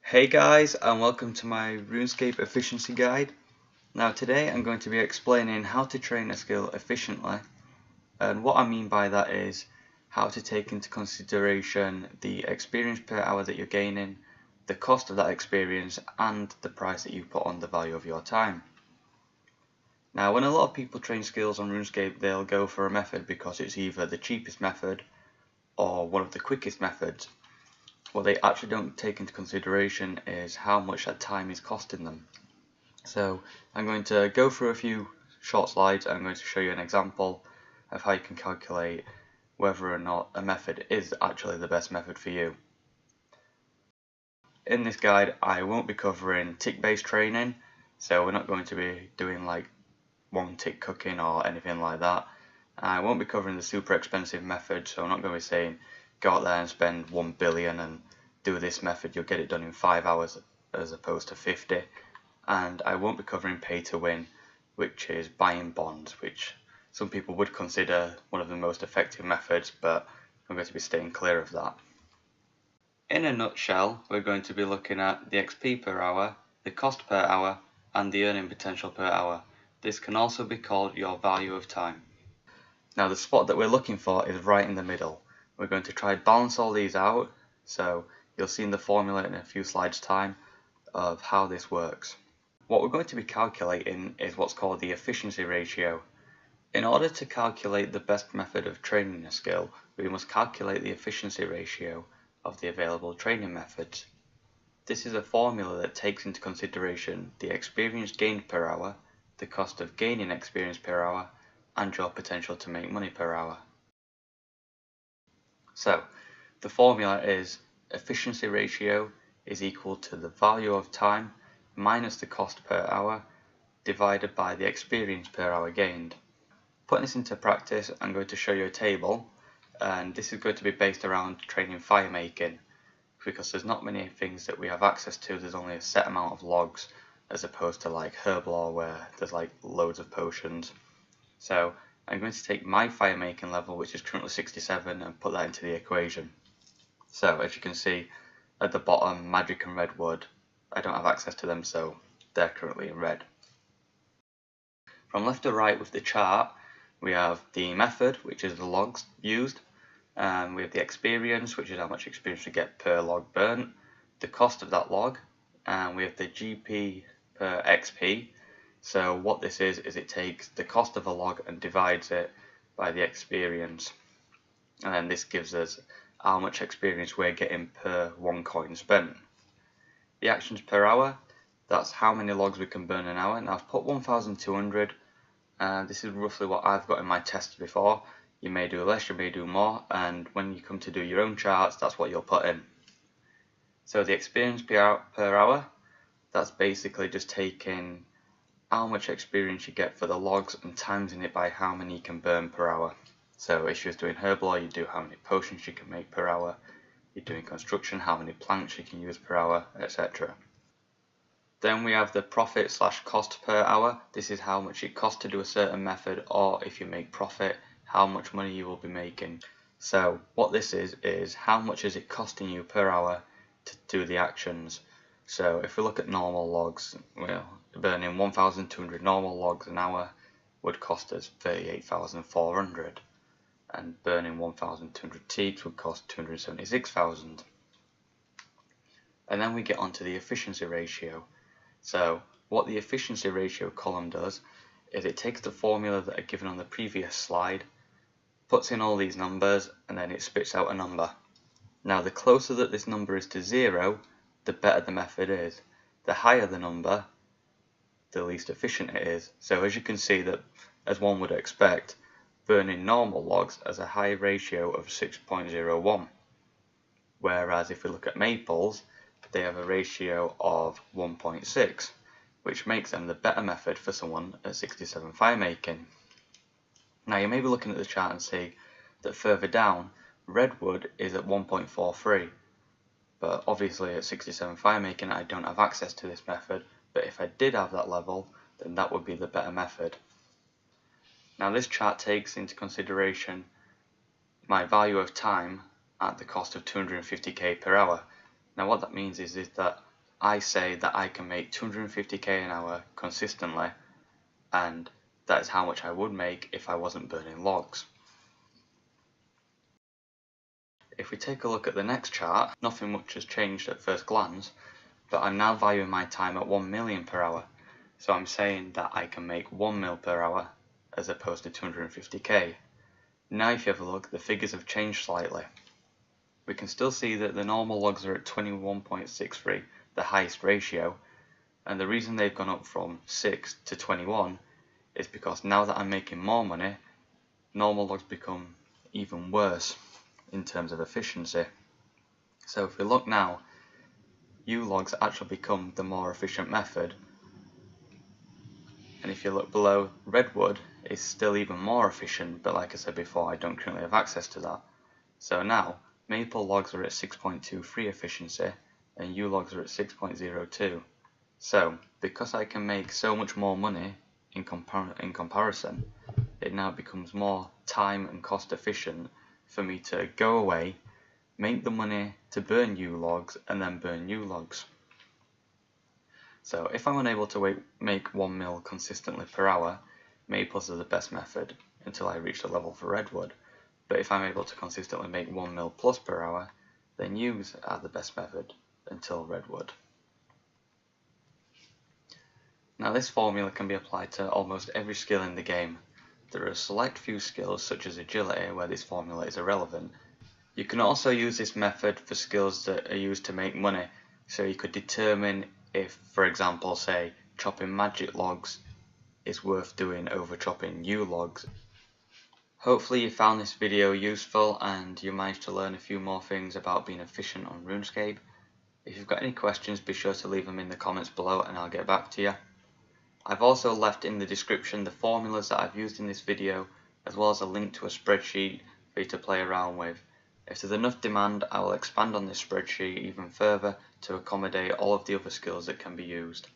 Hey guys, and welcome to my RuneScape efficiency guide. Now today I'm going to be explaining how to train a skill efficiently, and what I mean by that is how to take into consideration the experience per hour that you're gaining, the cost of that experience, and the price that you put on the value of your time. Now when a lot of people train skills on RuneScape, they'll go for a method because it's either the cheapest method or one of the quickest methods. What they actually don't take into consideration is how much that time is costing them. So I'm going to go through a few short slides. I'm going to show you an example of how you can calculate whether or not a method is actually the best method for you. In this guide I won't be covering tick-based training, so we're not going to be doing like one tick cooking or anything like that. I won't be covering the super expensive method, so I'm not going to be saying go out there and spend 1 billion and do this method, you'll get it done in 5 hours as opposed to 50. And I won't be covering pay to win, which is buying bonds, which some people would consider one of the most effective methods, but I'm going to be staying clear of that. In a nutshell, we're going to be looking at the XP per hour, the cost per hour, and the earning potential per hour. This can also be called your value of time. Now the spot that we're looking for is right in the middle. We're going to try and balance all these out, so you'll see in the formula in a few slides time of how this works. What we're going to be calculating is what's called the efficiency ratio. In order to calculate the best method of training a skill, we must calculate the efficiency ratio of the available training methods. This is a formula that takes into consideration the experience gained per hour, the cost of gaining experience per hour, and your potential to make money per hour. So, the formula is efficiency ratio is equal to the value of time minus the cost per hour divided by the experience per hour gained. Putting this into practice, I'm going to show you a table, and this is going to be based around training fire making, because there's not many things that we have access to. There's only a set amount of logs as opposed to like herb lore where there's like loads of potions. So I'm going to take my fire making level, which is currently 67, and put that into the equation. So as you can see at the bottom, magic and redwood, I don't have access to them, so they're currently in red. From left to right with the chart, we have the method, which is the logs used, and we have the experience, which is how much experience we get per log burnt, the cost of that log, and we have the GP per XP. So what this is it takes the cost of a log and divides it by the experience, and then this gives us how much experience we're getting per 1 coin spent. The actions per hour, that's how many logs we can burn an hour. Now I've put 1200, and this is roughly what I've got in my tests before. You may do less, you may do more, and when you come to do your own charts, that's what you'll put in. So the experience per hour, that's basically just taking how much experience you get for the logs and timesing it by how many you can burn per hour. So if you're doing herb lore, you do how many potions you can make per hour. You're doing construction, how many planks you can use per hour, etc. Then we have the profit / cost per hour. This is how much it costs to do a certain method, or if you make profit, how much money you will be making. So what this is how much is it costing you per hour to do the actions. So if we look at normal logs, well, burning 1200 normal logs an hour would cost us 38,400, and burning 1200 teaks would cost 276,000. And then we get onto the efficiency ratio. So what the efficiency ratio column does is it takes the formula that are given on the previous slide, puts in all these numbers, and then it spits out a number. Now the closer that this number is to 0, the better the method is. The higher the number, the least efficient it is. So as you can see, that as one would expect, burning normal logs has a high ratio of 6.01, whereas if we look at maples, they have a ratio of 1.6, which makes them the better method for someone at 67 fire making. Now you may be looking at the chart and see that further down, redwood is at 1.43, but obviously at 67 fire making I don't have access to this method, but if I did have that level, then that would be the better method. Now this chart takes into consideration my value of time at the cost of 250k per hour. Now what that means is that I say that I can make 250k an hour consistently, and that is how much I would make if I wasn't burning logs. If we take a look at the next chart, nothing much has changed at first glance, but I'm now valuing my time at 1 million per hour. So I'm saying that I can make 1 mil per hour as opposed to 250k. Now if you have a look, the figures have changed slightly. We can still see that the normal logs are at 21.63, the highest ratio, and the reason they've gone up from 6 to 21 is because now that I'm making more money, normal logs become even worse in terms of efficiency. So if we look now, U-logs actually become the more efficient method, and if you look below, redwood is still even more efficient, but like I said before, I don't currently have access to that. So now maple logs are at 6.23 efficiency and U-logs are at 6.02. So because I can make so much more money in comparison, it now becomes more time and cost efficient for me to go away, make the money to burn U-logs and then burn U-logs. So if I'm unable to make 1 mil consistently per hour, maples are the best method until I reach the level for redwood. But if I'm able to consistently make 1 mil plus per hour, then U's are the best method until redwood. Now this formula can be applied to almost every skill in the game. There are a select few skills such as agility where this formula is irrelevant. You can also use this method for skills that are used to make money, so you could determine if, for example, say chopping magic logs is worth doing over chopping U logs. Hopefully you found this video useful and you managed to learn a few more things about being efficient on RuneScape. If you've got any questions, be sure to leave them in the comments below and I'll get back to you. I've also left in the description the formulas that I've used in this video, as well as a link to a spreadsheet for you to play around with. If there's enough demand, I will expand on this spreadsheet even further to accommodate all of the other skills that can be used.